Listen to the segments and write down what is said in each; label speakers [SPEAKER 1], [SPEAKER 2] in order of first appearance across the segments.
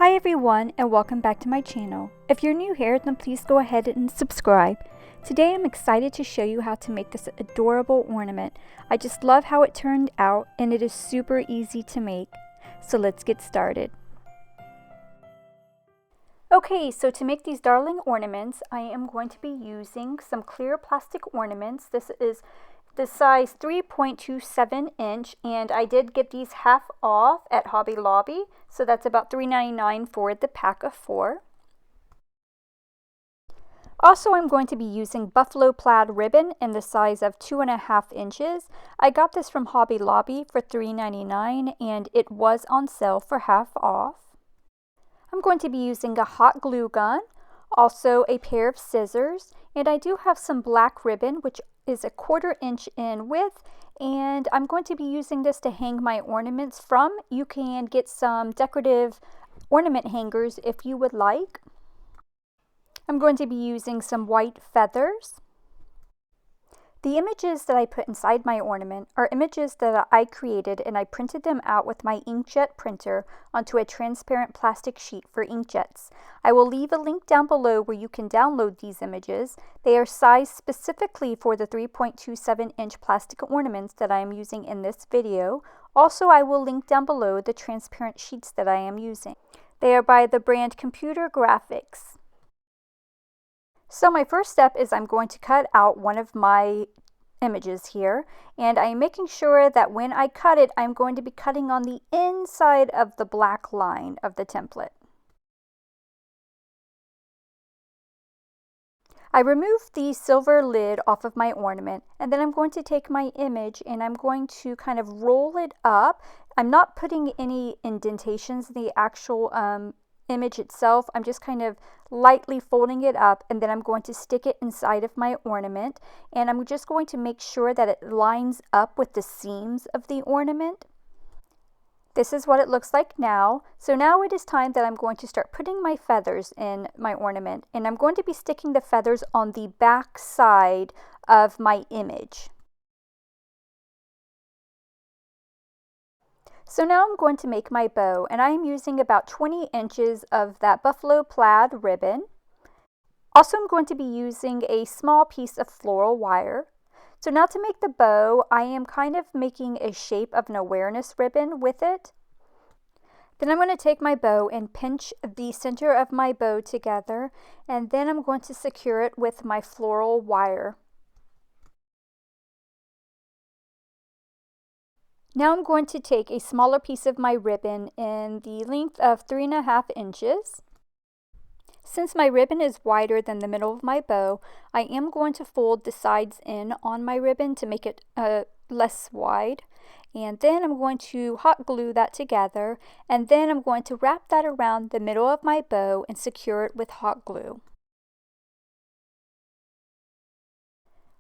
[SPEAKER 1] Hi everyone, and welcome back to my channel. If you're new here, then please go ahead and subscribe. Today I'm excited to show you how to make this adorable ornament. I just love how it turned out, and it is super easy to make. So let's get started. Okay, so to make these darling ornaments, I am going to be using some clear plastic ornaments. This is the size 3.27 inch, and I did get these half off at Hobby Lobby, so that's about $3.99 for the pack of 4. Also, I'm going to be using buffalo plaid ribbon in the size of 2.5 inches. I got this from Hobby Lobby for $3.99, and it was on sale for half off. I'm going to be using a hot glue gun, also a pair of scissors, and I do have some black ribbon, which is 1/4 inch in width, and I'm going to be using this to hang my ornaments from. You can get some decorative ornament hangers if you would like. I'm going to be using some white feathers. The images that I put inside my ornament are images that I created, and I printed them out with my inkjet printer onto a transparent plastic sheet for inkjets. I will leave a link down below where you can download these images. They are sized specifically for the 3.27 inch plastic ornaments that I am using in this video. Also, I will link down below the transparent sheets that I am using. They are by the brand Computer Graphics. So my first step is I'm going to cut out one of my images here, and I'm making sure that when I cut it, I'm going to be cutting on the inside of the black line of the template. I removed the silver lid off of my ornament, and then I'm going to take my image and I'm going to kind of roll it up. I'm not putting any indentations in the actual image itself. I'm just kind of lightly folding it up, and then I'm going to stick it inside of my ornament, and I'm just going to make sure that it lines up with the seams of the ornament. This is what it looks like now. So now it is time that I'm going to start putting my feathers in my ornament, and I'm going to be sticking the feathers on the back side of my image. So now I'm going to make my bow, and I am using about 20 inches of that buffalo plaid ribbon. Also, I'm going to be using a small piece of floral wire. So now to make the bow, I am kind of making a shape of an awareness ribbon with it. Then I'm going to take my bow and pinch the center of my bow together, and then I'm going to secure it with my floral wire. Now I'm going to take a smaller piece of my ribbon in the length of 3.5 inches. Since my ribbon is wider than the middle of my bow, I am going to fold the sides in on my ribbon to make it less wide. And then I'm going to hot glue that together, and then I'm going to wrap that around the middle of my bow and secure it with hot glue.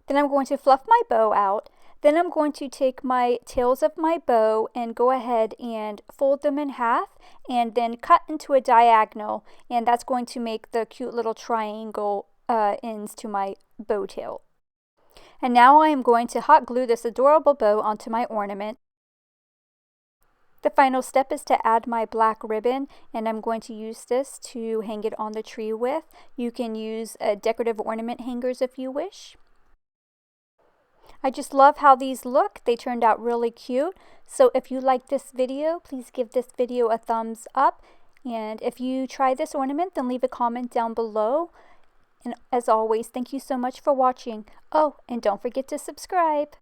[SPEAKER 1] Then I'm going to fluff my bow out. Then I'm going to take my tails of my bow and go ahead and fold them in half and then cut into a diagonal, and that's going to make the cute little triangle ends to my bow tail. And now I am going to hot glue this adorable bow onto my ornament. The final step is to add my black ribbon, and I'm going to use this to hang it on the tree with. You can use decorative ornament hangers if you wish. I just love how these look. They turned out really cute. So if you like this video, please give this video a thumbs up. And if you try this ornament, then leave a comment down below. And as always, thank you so much for watching. Oh, and don't forget to subscribe.